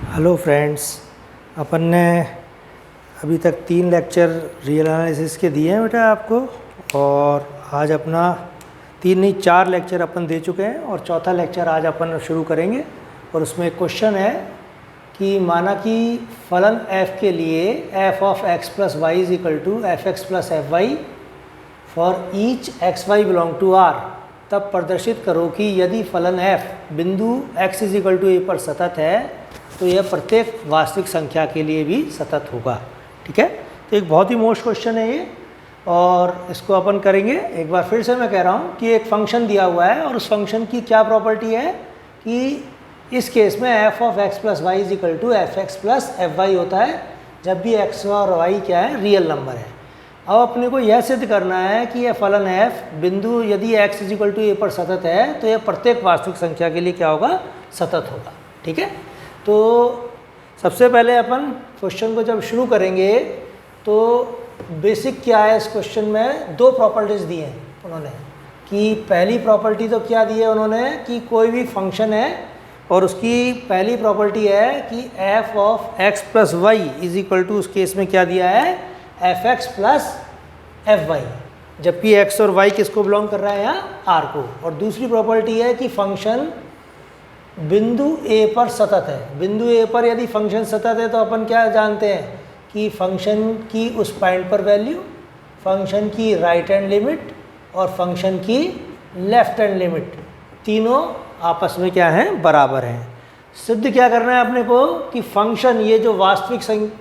Hello friends, अपन ने अभी तक 3 लेक्चर रियल एनालिसिस के दिए हैं बेटा आपको। और आज अपना 3 नहीं 4 लेक्चर अपन दे चुके हैं और चौथा लेक्चर आज अपन शुरू करेंगे। और उसमें एक क्वेश्चन है कि माना कि फलन f के लिए f of x plus Y is equal to F X plus F Y for each X Y belong to r, तब प्रदर्शित करो कि यदि फलन f बिंदु x is equal to a पर सतत है तो यह प्रत्येक वास्तविक संख्या के लिए भी सतत होगा। ठीक है, तो एक बहुत ही मोस्ट क्वेश्चन है ये और इसको अपन करेंगे। एक बार फिर से मैं कह रहा हूँ कि एक फंक्शन दिया हुआ है और उस फंक्शन की क्या प्रॉपर्टी है कि इस केस में f of x plus Y is equal to F X plus F Y होता है जब भी x और y क्या है, रियल नंबर है। अब अपने को यह सिद्ध करना है कि यह फलन f बिंदु यदि x is equal to a पर सतत है तो यह प्रत्येक वास्तविक संख्या के लिए क्या होगा, सतत होगा। ठीक है, तो सबसे पहले अपन क्वेश्चन को जब शुरू करेंगे तो बेसिक क्या है, इस क्वेश्चन में 2 प्रॉपर्टीज़ दी हैं उन्होंने। कि पहली प्रॉपर्टी तो क्या दी है उन्होंने कि कोई भी फंक्शन है और उसकी पहली प्रॉपर्टी है कि f of x plus Y is equal to, उस केस में क्या दिया है, F X plus F Y, जबकि x और y किसको बिलोंग कर रहा है यहाँ, r को। और दूसरी प्रॉपर्टी है कि फंक्शन बिंदु a पर सतत है। बिंदु a पर यदि फंक्शन सतत है तो अपन क्या जानते हैं कि फंक्शन की उस पॉइंट पर वैल्यू, फंक्शन की राइट हैंड लिमिट और फंक्शन की लेफ्ट हैंड लिमिट तीनों आपस में क्या हैं, बराबर हैं। सिद्ध क्या करना है अपने को कि फंक्शन, ये जो वास्तविक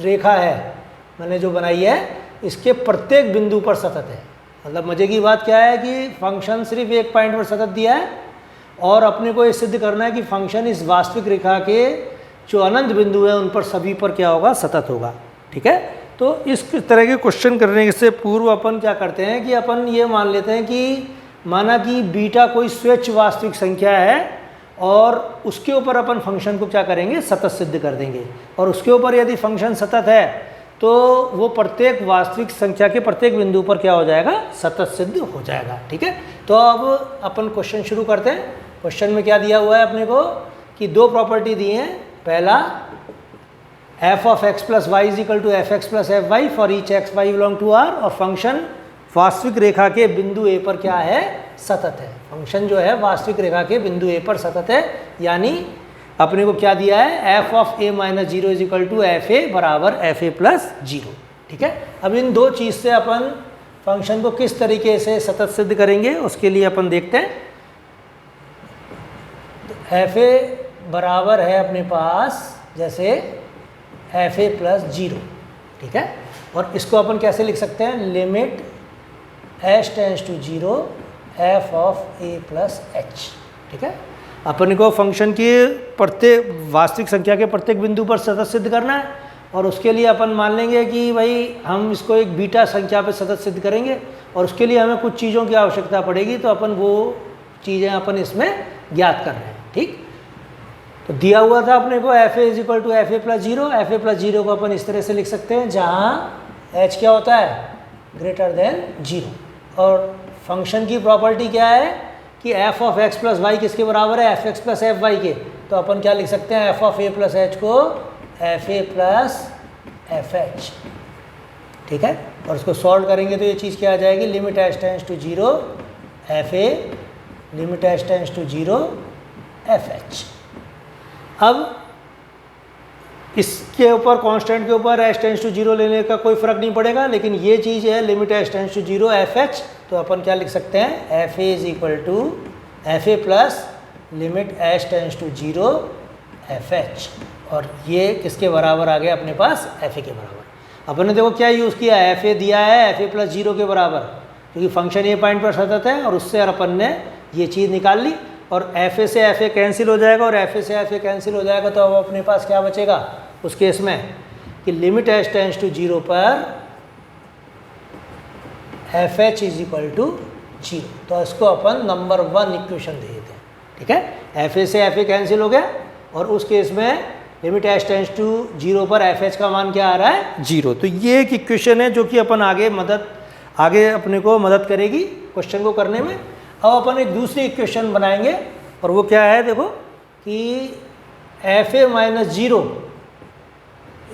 रेखा है मैंने जो बनाई है, इसके प्रत्येक बिंदु पर सतत है। मतलब मजे की बात क्या है कि फंक्शन सिर्फ एक पॉइंट पर सतत दिया है और अपने को ये सिद्ध करना है कि फंक्शन इस वास्तविक रेखा के जो अनंत बिंदु है उन पर सभी पर क्या होगा, सतत होगा। ठीक है, तो इस तरह के क्वेश्चन करने से पूर्व अपन क्या करते हैं कि अपन ये मान लेते हैं कि माना कि बीटा कोई स्वच्छ वास्तविक संख्या है और उसके ऊपर अपन फंक्शन को क्या करेंगे, सतत सिद्ध कर देंगे। और उसके ऊपर यदि फंक्शन सतत है तो वो प्रत्येक वास्तविक संख्या के प्रत्येक बिंदु पर क्या हो जाएगा, सतत सिद्ध हो जाएगा। ठीक है, तो अब अपन क्वेश्चन शुरू करते हैं। क्वेश्चन में क्या दिया हुआ है अपने को कि 2 प्रॉपर्टी दी हैं। पहला f of x plus Y is equal to F X plus F Y for each X Y belong to r, और फंक्शन वास्तविक रेखा के बिंदु a पर क्या है, सतत है। फंक्शन जो है वास्तविक रेखा के बिंदु a पर सतत है, यानी अपने को क्या दिया है, f of a minus zero is equal to F A बराबर एफ ए प्लस जीरो। ठीक है, अब इन 2 चीज़ से अपन फंक्शन को किस तरीके से सतत सिद्ध करेंगे उसके लिए अपन देखते हैं। एफ ए बराबर है अपने पास जैसे एफ ए प्लस जीरो। ठीक है, और इसको अपन कैसे लिख सकते हैं, limit H tends to zero F of A plus H. ठीक है, अपन को फंक्शन की प्रत्येक वास्तविक संख्या के प्रत्येक बिंदु पर सतत सिद्ध करना है और उसके लिए अपन मान लेंगे कि भाई हम इसको एक बीटा संख्या पर सतत सिद्ध करेंगे और उसके लिए हमें कुछ चीज़ों की आवश्यकता पड़ेगी, तो अपन वो चीज़ें अपन इसमें ज्ञात कर रहे हैं। ठीक, तो दिया हुआ था अपने को F A is equal to F A plus zero. F A plus zero को अपन इस तरह से लिख सकते हैं जहाँ एच क्या होता है, ग्रेटर देन जीरो। और फंक्शन की प्रॉपर्टी क्या है कि F of X plus Y किसके बराबर है, F X plus F Y के। तो अपन क्या लिख सकते हैं, F of A plus H को F A plus F H. ठीक है, और इसको सॉल्व करेंगे तो ये चीज़ क्या आ जाएगी, limit H tends to zero F A, limit H tends to zero F H. अब इसके ऊपर कांस्टेंट के ऊपर एच टेंस टू जीरो लेने का कोई फर्क नहीं पड़ेगा, लेकिन ये चीज़ है limit H tends to zero F H. तो अपन क्या लिख सकते हैं, F A is equal to F A plus limit H tends to zero F H, और ये किसके बराबर आ गया अपने पास, एफ ए के बराबर। अपन ने देखो क्या यूज़ किया, एफ ए दिया है एफ ए प्लस जीरो के बराबर, क्योंकि फंक्शन ये पॉइंट पर सतत है और उससे अपन ने ये चीज़ निकाल ली। और एफ ए से एफ ए कैंसिल हो जाएगा और एफ ए से एफ ए कैंसिल हो जाएगा, तो अब अपने पास क्या बचेगा उस केस में कि limit H tends to zero पर F H is equal to zero. तो इसको अपन नंबर 1 इक्वेशन दे देते हैं। ठीक है, एफ ए से एफ ए कैंसिल हो गया और उस केस में limit H tends to zero पर एफ एच का मान क्या आ रहा है, जीरो। तो ये एक इक्वेशन है जो कि अपन आगे अपने को मदद करेगी क्वेश्चन को करने में। अब अपन एक दूसरी इक्वेशन बनाएंगे और वो क्या है, देखो कि F A minus zero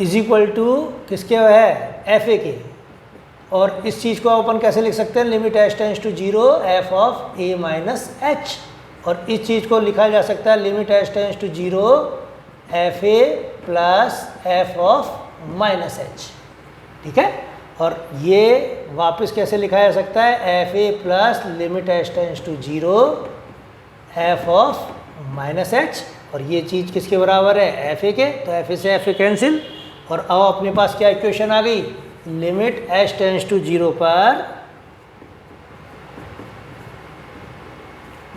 is equal to किसके है, एफ ए के। और इस चीज़ को अपन कैसे लिख सकते हैं, limit H tends to zero F of A minus H. और इस चीज़ को लिखा जा सकता है limit H tends to zero F A plus F of minus H. ठीक है, और ये वापस कैसे लिखा जा सकता है, F A plus limit H tends to zero F of minus H. और ये चीज़ किसके बराबर है, एफ ए के, तो एफ ए से एफ ए कैंसिल। और अब अपने पास क्या इक्वेशन आ गई, limit H tends to zero पर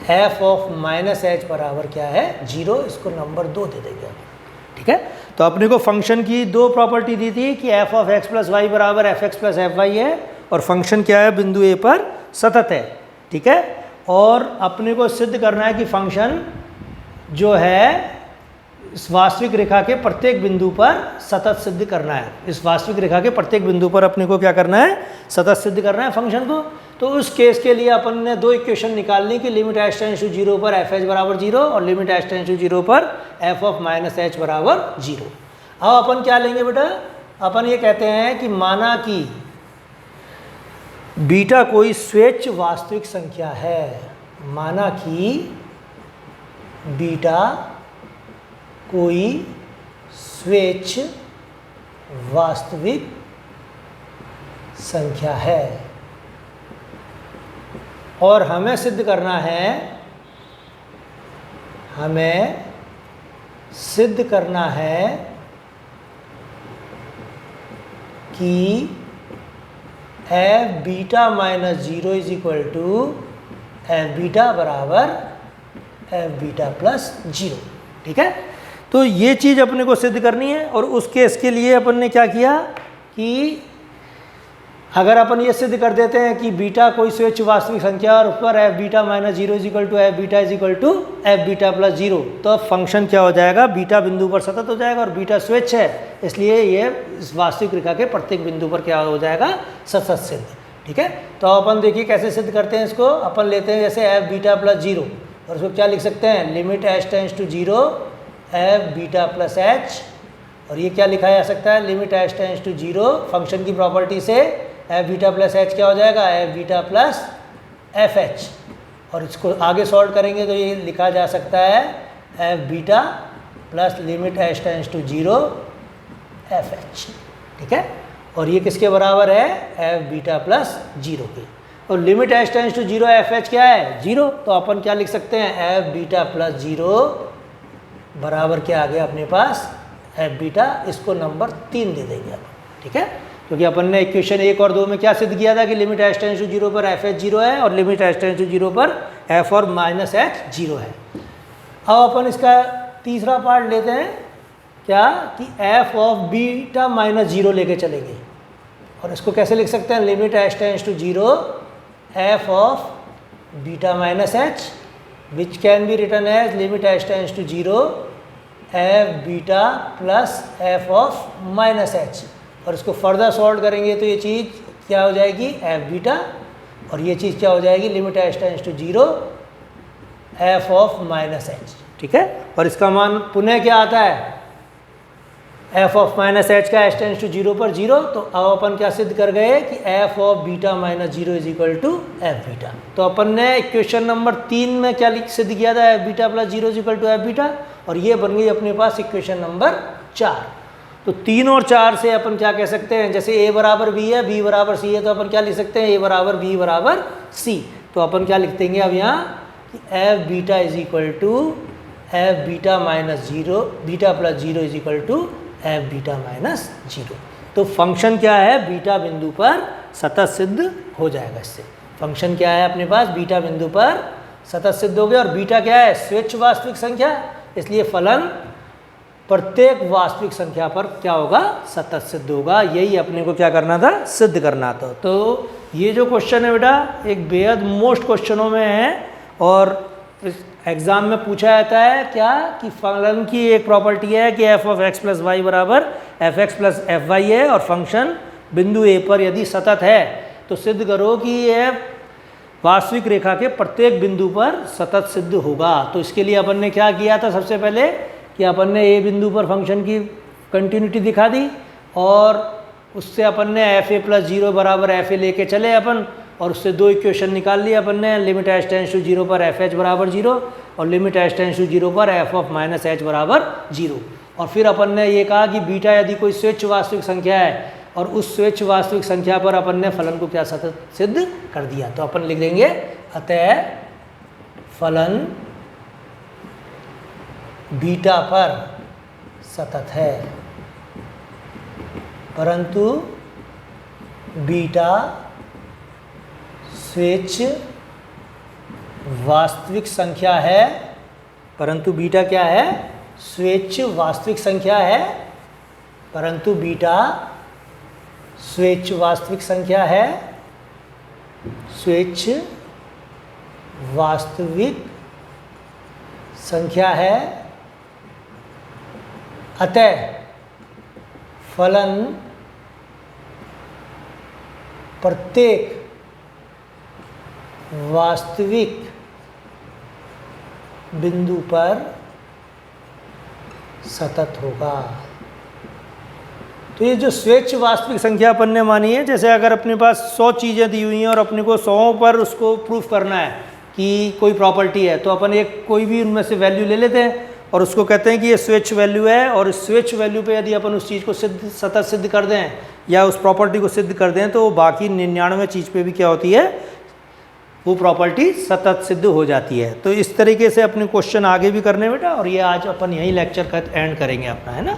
एफ ऑफ माइनस एच बराबर क्या है, जीरो। इसको नंबर 2 दे देंगे हम। ठीक है, तो अपने को फंक्शन की दो प्रॉपर्टी दी थी कि F of X plus Y बराबर F X plus F Y है, और फंक्शन क्या है, बिंदु ए पर सतत है। ठीक है, और अपने को सिद्ध करना है कि फंक्शन जो है इस वास्तविक रेखा के प्रत्येक बिंदु पर सतत सिद्ध करना है। इस वास्तविक रेखा के प्रत्येक बिंदु पर अपने को क्या करना है, सतत सिद्ध करना है फंक्शन को। तो उस केस के लिए अपन ने दो इक्वेशन निकालनी कि limit H tends to zero पर एफ एच बराबर जीरो और limit H tends to zero पर एफ ऑफ माइनस एच बराबर जीरो। अब अपन क्या लेंगे बेटा, अपन ये कहते हैं कि माना कि बीटा कोई स्वेच्छ वास्तविक संख्या है, माना कि बीटा कोई स्वेच्छ वास्तविक संख्या है और हमें सिद्ध करना है, हमें सिद्ध करना है कि F beta minus zero is equal to F beta बराबर एफ बीटा प्लस जीरो। ठीक है, तो ये चीज़ अपने को सिद्ध करनी है। और उस केस के लिए अपन ने क्या किया कि अगर अपन ये सिद्ध कर देते हैं कि बीटा कोई स्वेच्छ वास्तविक संख्या और उस पर F beta minus zero is equal to F beta is equal to F beta plus zero, तो अब फंक्शन क्या हो जाएगा, बीटा बिंदु पर सतत हो जाएगा और बीटा स्वेच्छ है, इसलिए ये इस वास्तविक रेखा के प्रत्येक बिंदु पर क्या हो जाएगा, सतत सिद्ध। ठीक है, तो अपन देखिए कैसे सिद्ध करते हैं इसको। अपन लेते हैं जैसे एफ बीटा प्लस जीरो, और उसको क्या लिख सकते हैं, limit H tends to zero F beta plus H. और ये क्या लिखा जा सकता है, limit H tends to zero, function की प्रॉपर्टी से एफ बीटा प्लस एच क्या हो जाएगा, F beta plus F H. और इसको आगे सॉल्व करेंगे तो ये लिखा जा सकता है F beta plus limit H tends to zero F H. ठीक है, और ये किसके बराबर है, एफ बीटा प्लस जीरो के। और limit H tends to zero F H क्या है, जीरो, तो अपन क्या लिख सकते हैं, एफ बीटा प्लस जीरो बराबर क्या आ गया अपने पास, एफ बीटा। इसको नंबर 3 दे देंगे अपन। ठीक है, क्योंकि अपन ने इक्वेशन 1 और 2 में क्या सिद्ध किया था कि limit H tends to zero पर एफ एच जीरो है और limit H tends to zero पर एफ और माइनस एच जीरो है। अब अपन इसका तीसरा पार्ट लेते हैं क्या, कि F of beta minus zero लेके चलेंगे। और इसको कैसे लिख सकते हैं, limit H tends to zero F of beta minus h which can be written as limit H tends to zero F beta plus F of minus H. और इसको फर्दर सॉल्व करेंगे तो ये चीज़ क्या हो जाएगी, एफ बीटा, और ये चीज़ क्या हो जाएगी, limit H tends to zero F of minus H. ठीक है, और इसका मान पुनः क्या आता है, एफ ऑफ माइनस एच का एच टेंड्स टू जीरो पर जीरो। तो अब अपन क्या सिद्ध कर गए कि F of beta minus zero is equal to F beta. तो अपन ने इक्वेशन नंबर 3 में क्या सिद्ध किया था, f beta plus zero is equal to F beta, और ये बन गई अपने पास इक्वेशन नंबर 4। तो 3 और 4 से अपन क्या कह सकते हैं, जैसे ए बराबर बी है, बी बराबर सी है, तो अपन क्या लिख सकते हैं, ए बराबर बी बराबर सी। तो अपन क्या लिख देंगे अब यहाँ कि F beta is equal to F beta minus zero beta plus zero is equal to F beta minus zero. तो फंक्शन क्या है, बीटा बिंदु पर सतत सिद्ध हो जाएगा। इससे फंक्शन क्या है अपने पास, बीटा बिंदु पर सतत सिद्ध हो गया। और बीटा क्या है, स्वेच्छ वास्तविक संख्या, इसलिए फलन प्रत्येक वास्तविक संख्या पर क्या होगा, सतत सिद्ध होगा। यही अपने को क्या करना था, सिद्ध करना था। तो ये जो क्वेश्चन है बेटा एक बेहद मोस्ट क्वेश्चनों में है और एग्जाम में पूछा जाता है क्या, कि फलन की एक प्रॉपर्टी है कि F of X plus Y बराबर F X plus F Y है और फंक्शन बिंदु ए पर यदि सतत है तो सिद्ध करो कि यह वास्तविक रेखा के प्रत्येक बिंदु पर सतत सिद्ध होगा। तो इसके लिए अपन ने क्या किया था, सबसे पहले कि अपन ने ए बिंदु पर फंक्शन की कंटिन्यूटी दिखा दी और उससे अपन ने एफ ए प्लस जीरो बराबर एफ ए लेके चले अपन, और उससे दो इक्वेशन निकाल लिए अपन ने, limit H tends to zero पर एफ एच बराबर जीरो और limit H tends to zero पर एफ ऑफ माइनस एच बराबर जीरो। और फिर अपन ने ये कहा कि बीटा यदि कोई स्वेच्छ वास्तविक संख्या है और उस स्वेच्छ वास्तविक संख्या पर अपन ने फलन को क्या सतत सिद्ध कर दिया, तो अपन लिख देंगे अतः फलन बीटा पर सतत है, परंतु बीटा स्वेच्छ वास्तविक संख्या है, परंतु बीटा क्या है, स्वेच्छ वास्तविक संख्या है, परंतु बीटा स्वेच्छ वास्तविक संख्या है, स्वेच्छ वास्तविक संख्या है। अतः फलन प्रत्येक वास्तविक बिंदु पर सतत होगा। तो ये जो स्वेच्छ वास्तविक संख्या अपन ने मानी है, जैसे अगर अपने पास 100 चीज़ें दी हुई हैं और अपने को 100 पर उसको प्रूफ करना है कि कोई प्रॉपर्टी है, तो अपन एक कोई भी उनमें से वैल्यू ले लेते हैं और उसको कहते हैं कि ये स्वेच्छ वैल्यू है, और इस स्वेच्छ वैल्यू पे यदि अपन उस चीज़ को सतत सिद्ध कर दें या उस प्रॉपर्टी को सिद्ध कर दें, तो बाकी 99 चीज़ पे भी क्या होती है, वो प्रॉपर्टी सतत सिद्ध हो जाती है। तो इस तरीके से अपने क्वेश्चन आगे भी करने बेटा, और ये आज अपन यही लेक्चर का एंड करेंगे अपना, है ना।